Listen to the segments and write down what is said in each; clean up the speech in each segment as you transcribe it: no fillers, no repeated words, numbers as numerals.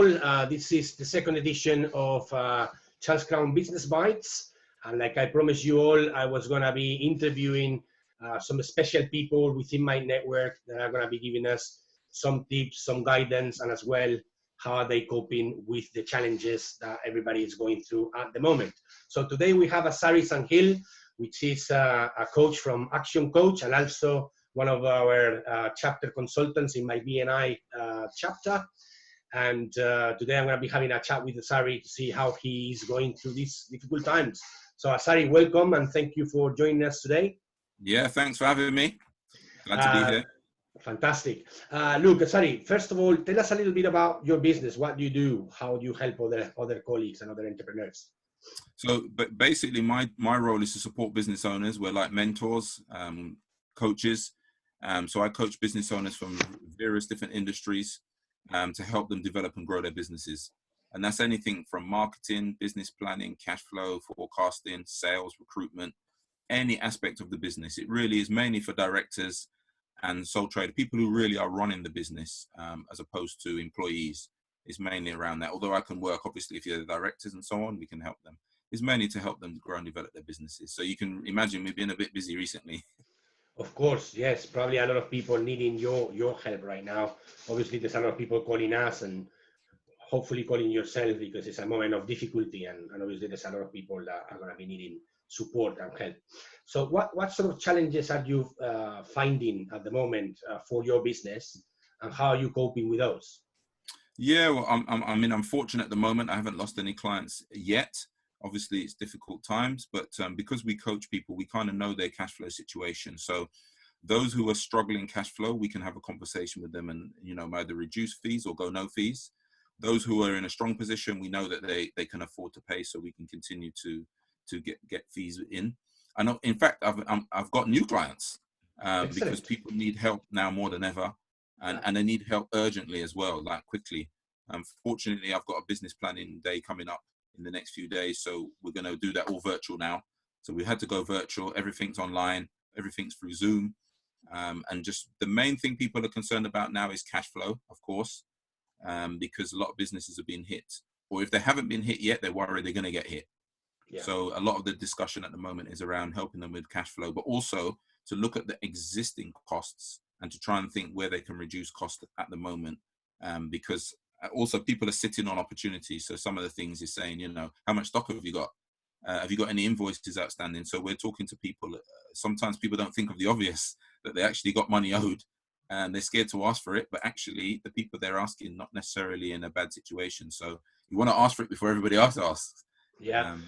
This is the second edition of Charles Crown Business Bites. And like I promised you all, I was going to be interviewing some special people within my network that are going to be giving us some tips, some guidance, and as well, how are they coping with the challenges that everybody is going through at the moment. So today we have Asari Sangil, which is a coach from Action Coach and also one of our chapter consultants in my BNI chapter. And today I'm going to be having a chat with Asari to see how he is going through these difficult times. So Asari, welcome and thank you for joining us today. Yeah, thanks for having me. Glad to be here. Fantastic. Look, Asari, first of all, tell us a little bit about your business. What do you do? How do you help other colleagues and other entrepreneurs? So, but basically, my role is to support business owners. We're like mentors, coaches. So I coach business owners from various different industries to help them develop and grow their businesses. And that's anything from marketing, business planning, cash flow, forecasting, sales, recruitment, any aspect of the business. It really is mainly for directors and sole trader, people who really are running the business as opposed to employees. It's mainly around that. Although I can work, obviously, if you're the directors and so on, we can help them. It's mainly to help them grow and develop their businesses. So you can imagine we've been a bit busy recently. Of course, yes. Probably a lot of people needing your help right now. Obviously, there's a lot of people calling us and hopefully calling yourself because it's a moment of difficulty. And obviously, there's a lot of people that are going to be needing support and help. So what sort of challenges are you finding at the moment for your business and how are you coping with those? Yeah, well, I'm fortunate at the moment. I haven't lost any clients yet. Obviously, it's difficult times, but because we coach people, we kind of know their cash flow situation. So those who are struggling cash flow, we can have a conversation with them and, either reduce fees or go no fees. Those who are in a strong position, we know that they can afford to pay, so we can continue to get fees in. I know, in fact, I've got new clients because people need help now more than ever, and they need help urgently as well, like quickly. Fortunately, I've got a business planning day coming up in the next few days, so we're going to do that all virtual now. So we had to go virtual. Everything's online, everything's through Zoom, and just the main thing people are concerned about now is cash flow, of course, because a lot of businesses have been hit, or if they haven't been hit yet, they're worried they're going to get hit. Yeah. So a lot of the discussion at the moment is around helping them with cash flow, but also to look at the existing costs and to try and think where they can reduce cost at the moment, because also people are sitting on opportunities. So some of the things is saying, how much stock have you got? Have you got any invoices outstanding? So we're talking to people. Sometimes people don't think of the obvious, that they actually got money owed and they're scared to ask for it. But actually the people they're asking, not necessarily in a bad situation. So you want to ask for it before everybody else asks. Yeah.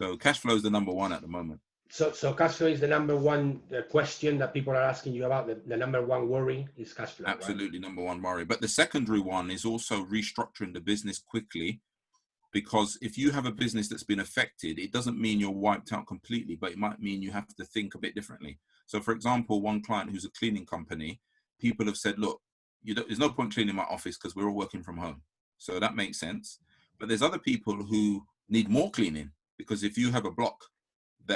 So cash flow is the number one at the moment. So cash flow is the number one question that people are asking you about. The number one worry is cash flow. Absolutely, right? Number one worry. But the secondary one is also restructuring the business quickly, because if you have a business that's been affected, it doesn't mean you're wiped out completely, but it might mean you have to think a bit differently. So for example, one client who's a cleaning company, people have said, look, there's no point cleaning my office because we're all working from home. So that makes sense. But there's other people who need more cleaning, because if you have a block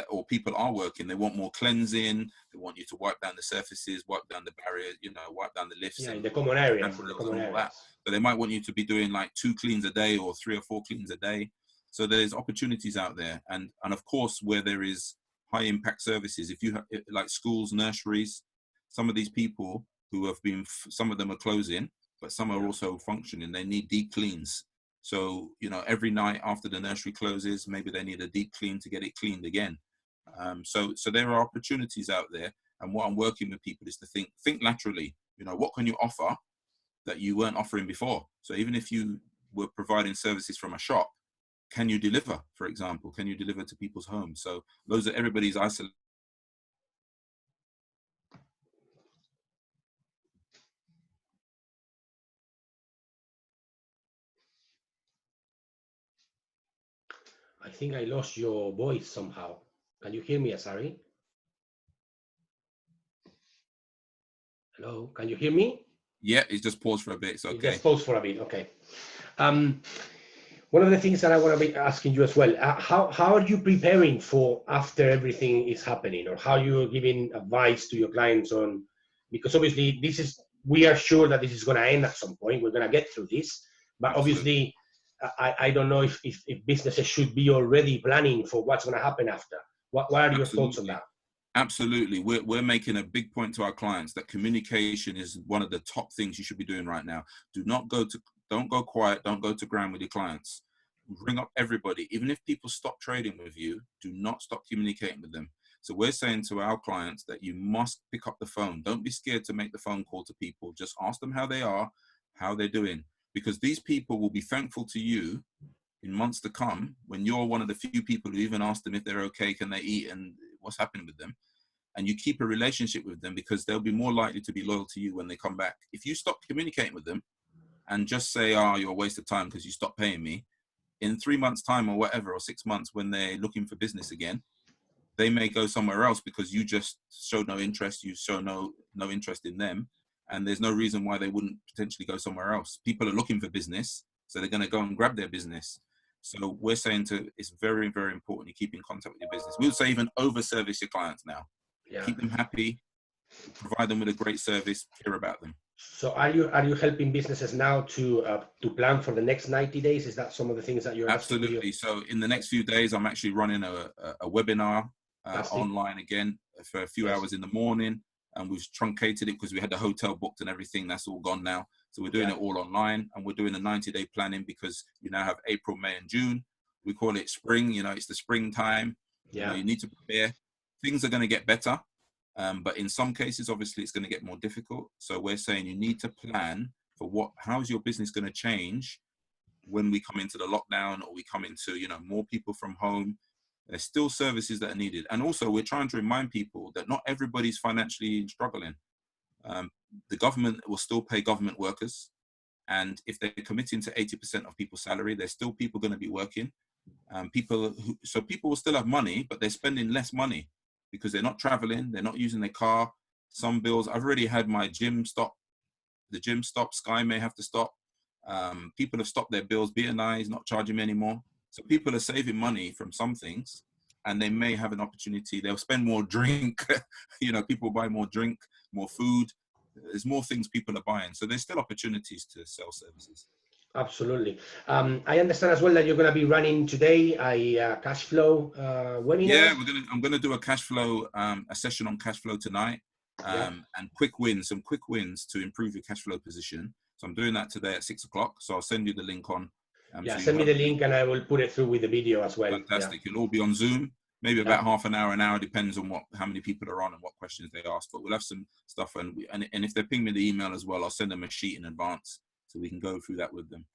or people are working, they want more cleansing, they want you to wipe down the surfaces, wipe down the barriers, wipe down the lifts. Yeah, in the common areas. So they might want you to be doing like 2 cleans a day or 3 or 4 cleans a day. So there's opportunities out there. And of course, where there is high impact services, if you have like schools, nurseries, some of these people who have been, some of them are closing, but some are also functioning. They need deep cleans. So, every night after the nursery closes, maybe they need a deep clean to get it cleaned again. So there are opportunities out there. And what I'm working with people is to think laterally, what can you offer that you weren't offering before? So even if you were providing services from a shop, can you deliver, for example? Can you deliver to people's homes? So those are everybody's isolated. I think I lost your voice somehow. Can you hear me, Asari? Hello, can you hear me? Yeah, it's just paused for a bit. It's okay. Just paused for a bit. Okay. One of the things that I want to be asking you as well, how are you preparing for after everything is happening, or how you're giving advice to your clients on, because obviously we are sure that this is going to end at some point. We're going to get through this, But Absolutely. obviously, I don't know if businesses should be already planning for what's going to happen after. What are your thoughts on Absolutely. that? Absolutely. We're making a big point to our clients that communication is one of the top things you should be doing right now. Don't go quiet. Don't go to ground with your clients. Ring up everybody. Even if people stop trading with you, do not stop communicating with them. So we're saying to our clients that you must pick up the phone. Don't be scared to make the phone call to people. Just ask them how they are, how they're doing, because these people will be thankful to you in months to come when you're one of the few people who even ask them if they're okay, can they eat, and what's happening with them. And you keep a relationship with them because they'll be more likely to be loyal to you when they come back. If you stop communicating with them and just say, oh, you're a waste of time because you stopped paying me, in 3 months' time or whatever, or 6 months, when they're looking for business again, they may go somewhere else because you just showed no interest. You show no interest in them. And there's no reason why they wouldn't potentially go somewhere else. People are looking for business, so they're going to go and grab their business. So we're saying it's very, very important you keep in contact with your business. We would say even over-service your clients now. Yeah. Keep them happy, provide them with a great service, care about them. So are you helping businesses now to plan for the next 90 days? Is that some of the things that you're asking? Absolutely. So in the next few days, I'm actually running a webinar online again for a few hours in the morning. And we've truncated it because we had the hotel booked and everything. That's all gone now. So we're doing it all online, and we're doing a 90-day planning because you now have April, May, and June. We call it spring. It's the springtime. Yeah. You need to prepare. Things are going to get better. But in some cases, obviously, it's going to get more difficult. So we're saying you need to plan for how is your business going to change when we come into the lockdown, or we come into, more people from home. There's still services that are needed. And also we're trying to remind people that not everybody's financially struggling. The government will still pay government workers. And if they're committing to 80% of people's salary, there's still people going to be working. People will still have money, but they're spending less money because they're not traveling. They're not using their car. Some bills, I've already had my gym stop. The gym stopped. Sky may have to stop. People have stopped their bills. BNI is not charging me anymore. So people are saving money from some things, and they may have an opportunity. They'll spend more drink. People buy more drink, more food. There's more things people are buying. So there's still opportunities to sell services. Absolutely. I understand as well that you're going to be running today a cash flow webinar. Yeah, I'm going to do a cash flow, a session on cash flow tonight, and some quick wins to improve your cash flow position. So I'm doing that today at 6 o'clock. So I'll send you the link on. So send me the link and I will put it through with the video as well. Fantastic. It'll all be on Zoom, maybe about half an hour, depends on how many people are on and what questions they ask. But we'll have some stuff. And if they ping me the email as well, I'll send them a sheet in advance so we can go through that with them.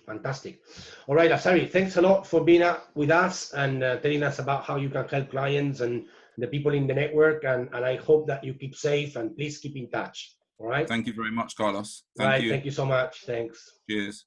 Fantastic. All right, Asari, thanks a lot for being with us and telling us about how you can help clients and the people in the network. And I hope that you keep safe, and please keep in touch. All right. Thank you very much, Carlos. Thank you. Thank you so much. Thanks. Cheers.